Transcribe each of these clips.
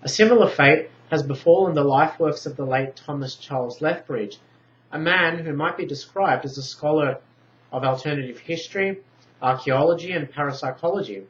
A similar fate has befallen the lifeworks of the late Thomas Charles Lethbridge, a man who might be described as a scholar of alternative history, archaeology, and parapsychology.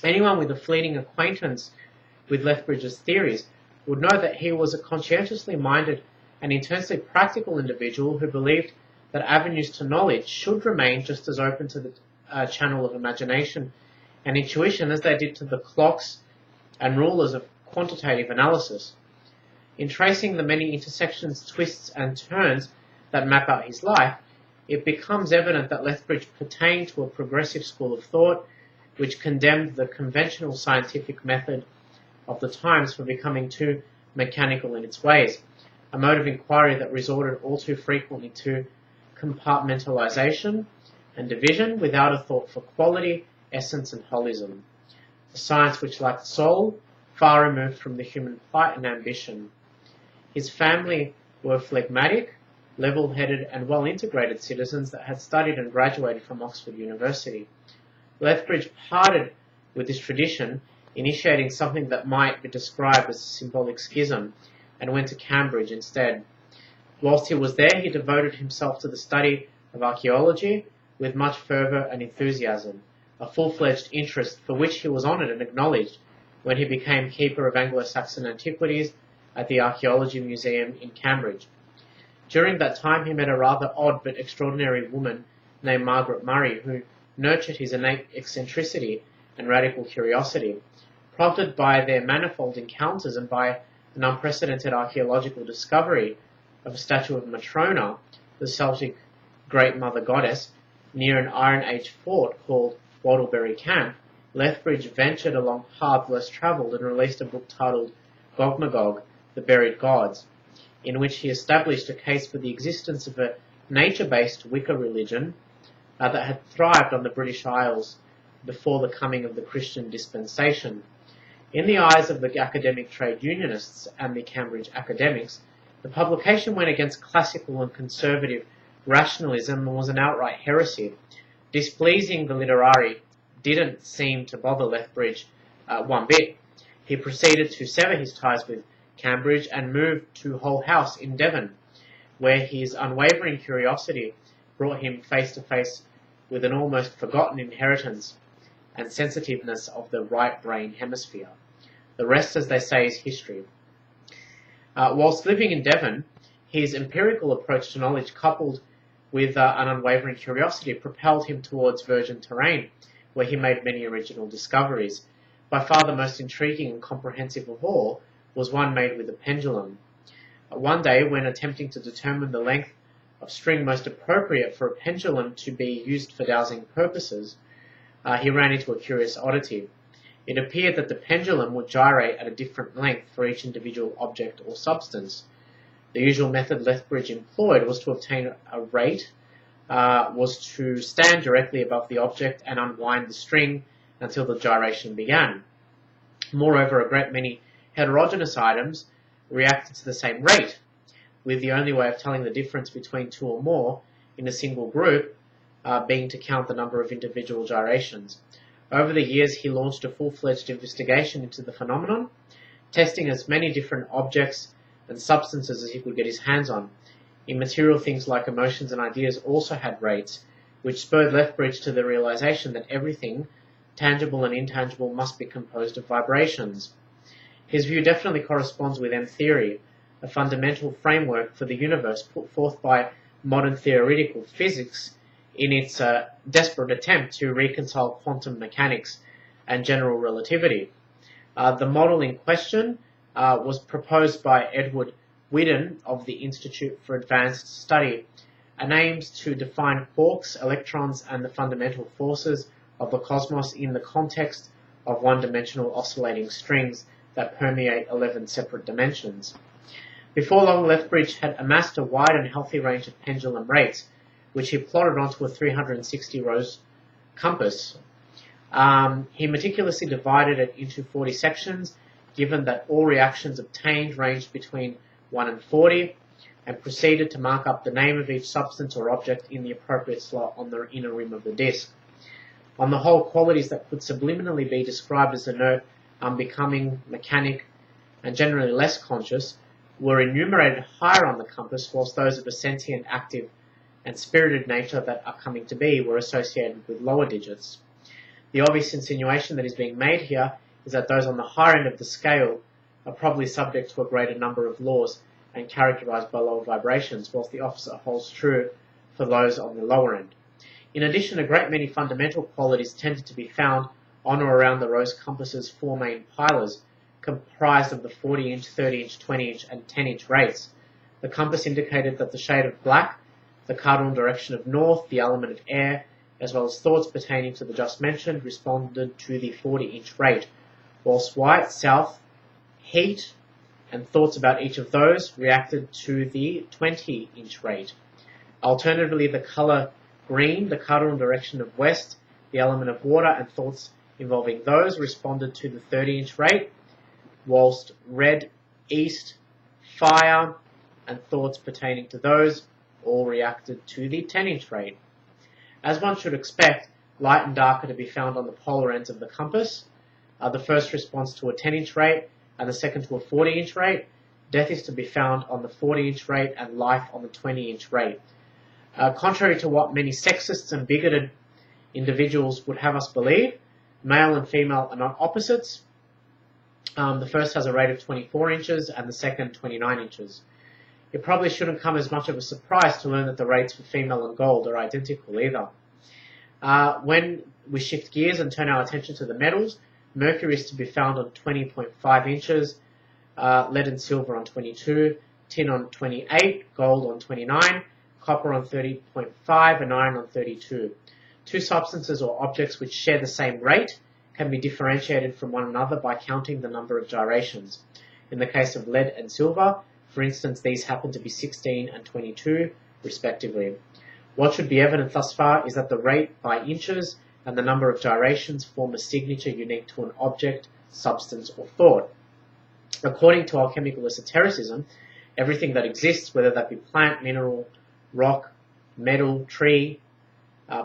Anyone with a fleeting acquaintance with Lethbridge's theories would know that he was a conscientiously minded and intensely practical individual who believed that avenues to knowledge should remain just as open to the channel of imagination and intuition as they did to the clocks and rulers of quantitative analysis. In tracing the many intersections, twists, and turns that map out his life, it becomes evident that Lethbridge pertained to a progressive school of thought which condemned the conventional scientific method of the times for becoming too mechanical in its ways, a mode of inquiry that resorted all too frequently to compartmentalization and division without a thought for quality, essence, and holism. A science which, like the soul, far removed from the human plight and ambition. His family were phlegmatic, level-headed, and well-integrated citizens that had studied and graduated from Oxford University. Lethbridge parted with this tradition, initiating something that might be described as a symbolic schism, and went to Cambridge instead. Whilst he was there, he devoted himself to the study of archaeology with much fervour and enthusiasm, a full-fledged interest for which he was honoured and acknowledged when he became Keeper of Anglo-Saxon Antiquities at the Archaeology Museum in Cambridge. During that time, he met a rather odd but extraordinary woman named Margaret Murray, who nurtured his innate eccentricity and radical curiosity. Prompted by their manifold encounters and by an unprecedented archaeological discovery of a statue of Matrona, the Celtic Great Mother Goddess, near an Iron Age fort called Whortleberry Camp, Lethbridge ventured along paths less travelled and released a book titled Gog-Magog, the Buried Gods, in which he established a case for the existence of a nature-based Wicca religion that had thrived on the British Isles before the coming of the Christian dispensation. In the eyes of the academic trade unionists and the Cambridge academics, the publication went against classical and conservative rationalism and was an outright heresy. Displeasing the literati didn't seem to bother Lethbridge one bit. He proceeded to sever his ties with Cambridge and moved to Hull House in Devon, where his unwavering curiosity brought him face to face with an almost forgotten inheritance and sensitiveness of the right brain hemisphere. The rest, as they say, is history. Whilst living in Devon, his empirical approach to knowledge, coupled with an unwavering curiosity, propelled him towards virgin terrain, where he made many original discoveries. By far the most intriguing and comprehensive of all was one made with a pendulum. One day, when attempting to determine the length of string most appropriate for a pendulum to be used for dowsing purposes, he ran into a curious oddity. It appeared that the pendulum would gyrate at a different length for each individual object or substance. The usual method Lethbridge employed was to obtain a rate, was to stand directly above the object and unwind the string until the gyration began. Moreover, a great many heterogeneous items reacted to the same rate, with the only way of telling the difference between two or more in a single group being to count the number of individual gyrations. Over the years, he launched a full-fledged investigation into the phenomenon, testing as many different objects and substances as he could get his hands on. Immaterial things like emotions and ideas also had rates, which spurred Lethbridge to the realization that everything, tangible and intangible, must be composed of vibrations. His view definitely corresponds with M-theory, a fundamental framework for the universe put forth by modern theoretical physics in its desperate attempt to reconcile quantum mechanics and general relativity. The model in question was proposed by Edward Whedon of the Institute for Advanced Study and aims to define quarks, electrons, and the fundamental forces of the cosmos in the context of one-dimensional oscillating strings that permeate 11 separate dimensions. Before long, Lethbridge had amassed a wide and healthy range of pendulum rates, which he plotted onto a 360-rows compass. He meticulously divided it into 40 sections, given that all reactions obtained ranged between 1 and 40, and proceeded to mark up the name of each substance or object in the appropriate slot on the inner rim of the disk. On the whole, qualities that could subliminally be described as inert, unbecoming, mechanic, and generally less conscious, were enumerated higher on the compass, whilst those of a sentient, active, and spirited nature that are coming to be were associated with lower digits. The obvious insinuation that is being made here is that those on the higher end of the scale are probably subject to a greater number of laws and characterized by lower vibrations, whilst the opposite holds true for those on the lower end. In addition, a great many fundamental qualities tended to be found on or around the rose compass's four main pylons, comprised of the 40-inch, 30-inch, 20-inch, and 10-inch rates. The compass indicated that the shade of black, the cardinal direction of north, the element of air, as well as thoughts pertaining to the just mentioned, responded to the 40-inch rate, whilst white, south, heat, and thoughts about each of those reacted to the 20-inch rate. Alternatively, the colour green, the cardinal direction of west, the element of water, and thoughts involving those responded to the 30-inch rate, whilst red, east, fire, and thoughts pertaining to those all reacted to the 10-inch rate. As one should expect, light and dark are to be found on the polar ends of the compass. The first responds to a 10-inch rate and the second to a 40-inch rate. Death is to be found on the 40-inch rate and life on the 20-inch rate. Contrary to what many sexists and bigoted individuals would have us believe, male and female are not opposites. The first has a rate of 24 inches and the second 29 inches. It probably shouldn't come as much of a surprise to learn that the rates for female and gold are identical either. When we shift gears and turn our attention to the metals, mercury is to be found on 20.5 inches, lead and silver on 22, tin on 28, gold on 29, copper on 30.5, and iron on 32. Two substances or objects which share the same rate can be differentiated from one another by counting the number of gyrations. In the case of lead and silver, for instance, these happen to be 16 and 22, respectively. What should be evident thus far is that the rate by inches and the number of gyrations form a signature unique to an object, substance, or thought. According to alchemical esotericism, everything that exists, whether that be plant, mineral, rock, metal, tree,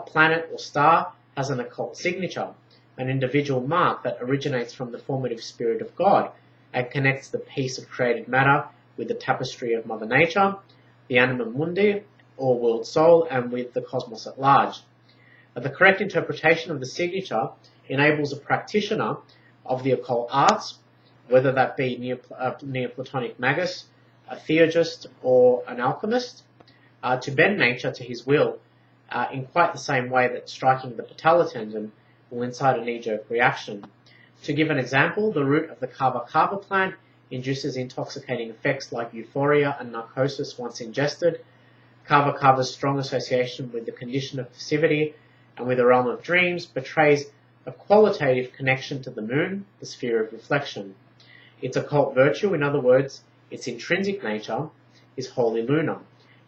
planet, or star, has an occult signature, an individual mark that originates from the formative spirit of God and connects the piece of created matter with the tapestry of Mother Nature, the anima mundi, or world soul, and with the cosmos at large. The correct interpretation of the signature enables a practitioner of the occult arts, whether that be Neoplatonic magus, a theurgist, or an alchemist, to bend nature to his will in quite the same way that striking the patella tendon will incite a knee-jerk reaction. To give an example, the root of the kava kava plant induces intoxicating effects like euphoria and narcosis once ingested. Kava kava's strong association with the condition of passivity and with the realm of dreams betrays a qualitative connection to the moon, the sphere of reflection. Its occult virtue, in other words, its intrinsic nature, is wholly lunar.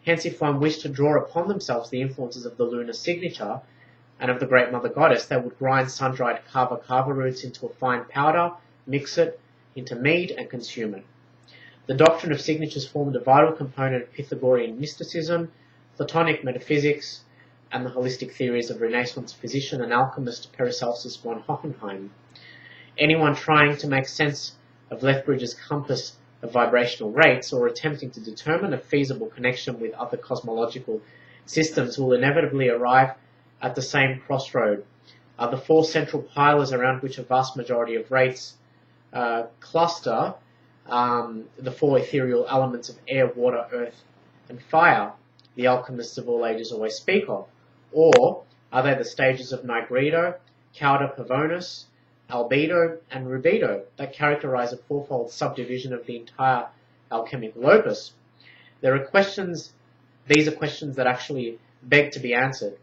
Hence, if one wished to draw upon themselves the influences of the lunar signature and of the Great Mother Goddess, they would grind sun-dried kava kava roots into a fine powder, mix it into mead, and consume it. The doctrine of signatures formed a vital component of Pythagorean mysticism, Platonic metaphysics, and the holistic theories of Renaissance physician and alchemist Paracelsus von Hohenheim. Anyone trying to make sense of Lethbridge's compass of vibrational rates or attempting to determine a feasible connection with other cosmological systems will inevitably arrive at the same crossroad. The four central pillars around which a vast majority of rates cluster, the four ethereal elements of air, water, earth, and fire, the alchemists of all ages always speak of? Or are they the stages of nigredo, cauda pavonis, albedo, and rubedo that characterize a fourfold subdivision of the entire alchemical opus? These are questions that actually beg to be answered.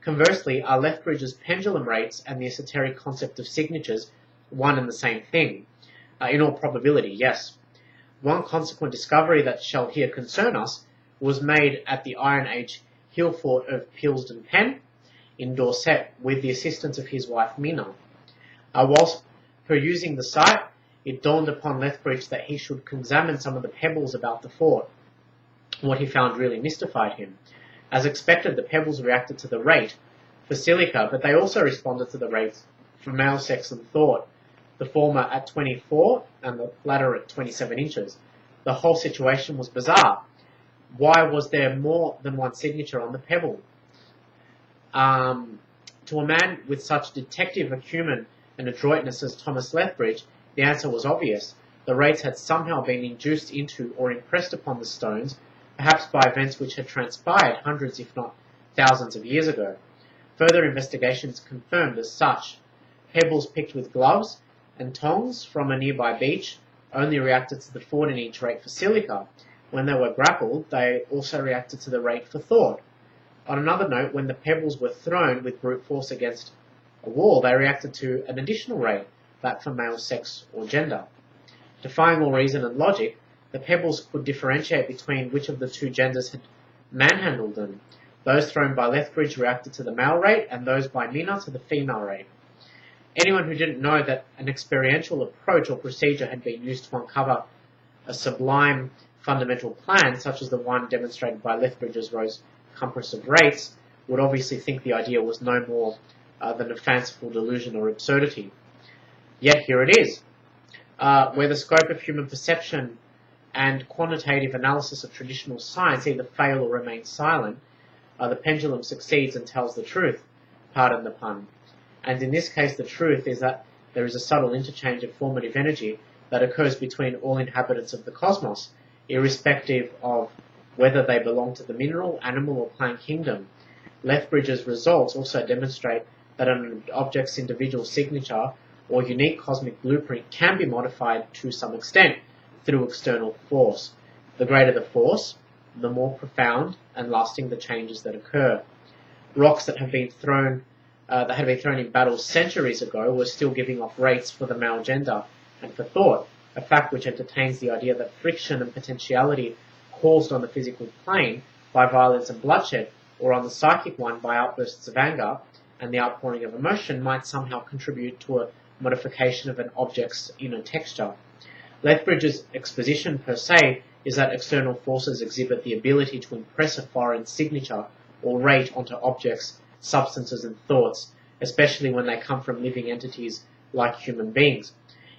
Conversely, are Lethbridge's pendulum rates and the esoteric concept of signatures one and the same thing? In all probability, yes. One consequent discovery that shall here concern us was made at the Iron Age hill fort of Pilsden Pen in Dorset with the assistance of his wife Mina. Whilst perusing the site, it dawned upon Lethbridge that he should examine some of the pebbles about the fort. What he found really mystified him. As expected, the pebbles reacted to the rate for silica, but they also responded to the rates for male sex and thought. the former at 24 and the latter at 27 inches. The whole situation was bizarre. Why was there more than one signature on the pebble? To a man with such detective acumen and adroitness as Thomas Lethbridge, the answer was obvious. The rates had somehow been induced into or impressed upon the stones, perhaps by events which had transpired hundreds if not thousands of years ago. Further investigations confirmed as such. Pebbles picked with gloves and tongs from a nearby beach only reacted to the 14-inch rate for silica. When they were grappled, they also reacted to the rate for thought. On another note, when the pebbles were thrown with brute force against a wall, they reacted to an additional rate, that for male sex or gender. Defying all reason and logic, the pebbles could differentiate between which of the two genders had manhandled them. Those thrown by Lethbridge reacted to the male rate, and those by Mina to the female rate. Anyone who didn't know that an experiential approach or procedure had been used to uncover a sublime fundamental plan, such as the one demonstrated by Lethbridge's rose compass of rates, would obviously think the idea was no more than a fanciful delusion or absurdity. Yet here it is, where the scope of human perception and quantitative analysis of traditional science either fail or remain silent, the pendulum succeeds and tells the truth, pardon the pun. And in this case, the truth is that there is a subtle interchange of formative energy that occurs between all inhabitants of the cosmos, irrespective of whether they belong to the mineral, animal, or plant kingdom. Lethbridge's results also demonstrate that an object's individual signature or unique cosmic blueprint can be modified to some extent through external force. The greater the force, the more profound and lasting the changes that occur. Rocks that had been thrown in battle centuries ago were still giving off rates for the male gender and for thought, a fact which entertains the idea that friction and potentiality caused on the physical plane by violence and bloodshed, or on the psychic one by outbursts of anger and the outpouring of emotion, might somehow contribute to a modification of an object's inner texture. Lethbridge's exposition per se is that external forces exhibit the ability to impress a foreign signature or rate onto objects, substances and thoughts, especially when they come from living entities like human beings.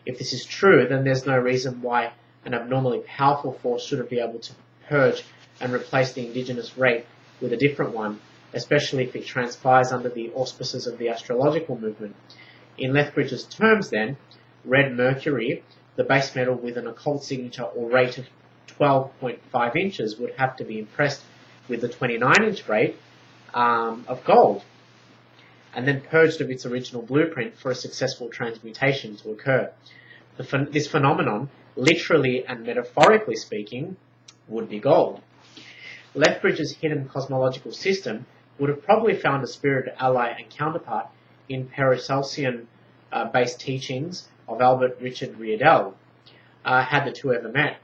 If this is true, then there's no reason why an abnormally powerful force shouldn't be able to purge and replace the indigenous rate with a different one, especially if it transpires under the auspices of the astrological movement. In Lethbridge's terms, then, red mercury, the base metal with an occult signature or rate of 12.5 inches, would have to be impressed with the 29-inch rate of gold, and then purged of its original blueprint for a successful transmutation to occur. This phenomenon, literally and metaphorically speaking, would be gold. Lethbridge's hidden cosmological system would have probably found a spirited ally and counterpart in Paracelsian-based teachings of Albert Richard Riedel, had the two ever met.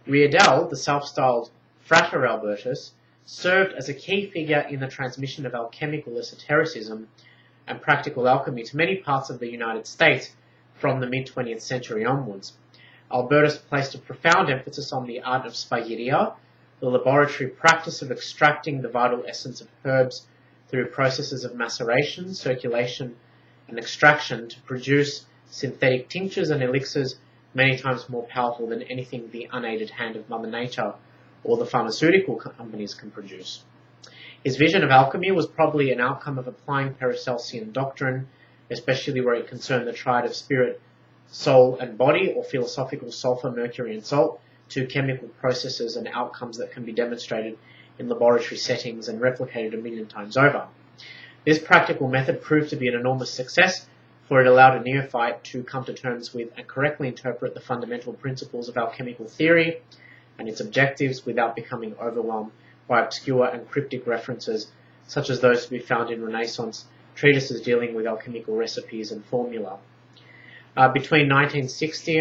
Riedel, the self-styled Frater Albertus, served as a key figure in the transmission of alchemical esotericism and practical alchemy to many parts of the United States from the mid-20th century onwards. Albertus placed a profound emphasis on the art of spagyria, the laboratory practice of extracting the vital essence of herbs through processes of maceration, circulation, and extraction to produce synthetic tinctures and elixirs many times more powerful than anything the unaided hand of Mother Nature or the pharmaceutical companies can produce. His vision of alchemy was probably an outcome of applying Paracelsian doctrine, especially where it concerned the triad of spirit, soul, and body, or philosophical sulfur, mercury, and salt, to chemical processes and outcomes that can be demonstrated in laboratory settings and replicated a million times over. This practical method proved to be an enormous success, for it allowed a neophyte to come to terms with and correctly interpret the fundamental principles of alchemical theory and its objectives without becoming overwhelmed by obscure and cryptic references such as those to be found in Renaissance treatises dealing with alchemical recipes and formula. Between 1960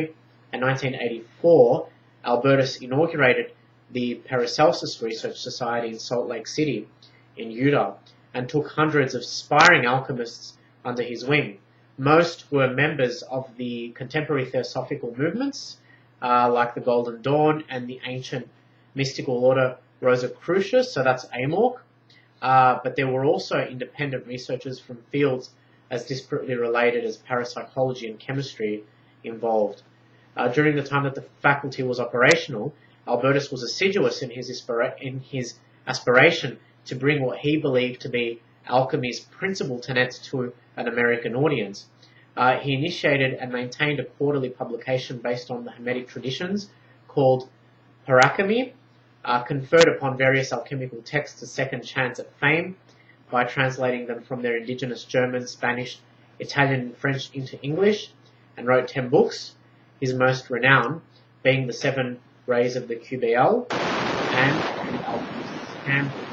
and 1984, Albertus inaugurated the Paracelsus Research Society in Salt Lake City in Utah and took hundreds of aspiring alchemists under his wing. Most were members of the contemporary theosophical movements like the Golden Dawn and the ancient mystical order Rosicrucius, so that's Amorc, but there were also independent researchers from fields as disparately related as parapsychology and chemistry involved. During the time that the faculty was operational, Albertus was assiduous in his aspiration to bring what he believed to be alchemy's principal tenets to an American audience. He initiated and maintained a quarterly publication based on the Hermetic traditions called Parachemy, conferred upon various alchemical texts a second chance at fame by translating them from their indigenous German, Spanish, Italian, and French into English, and wrote 10 books, his most renowned being The Seven Rays of the QBL and The Alchemist's Handbook.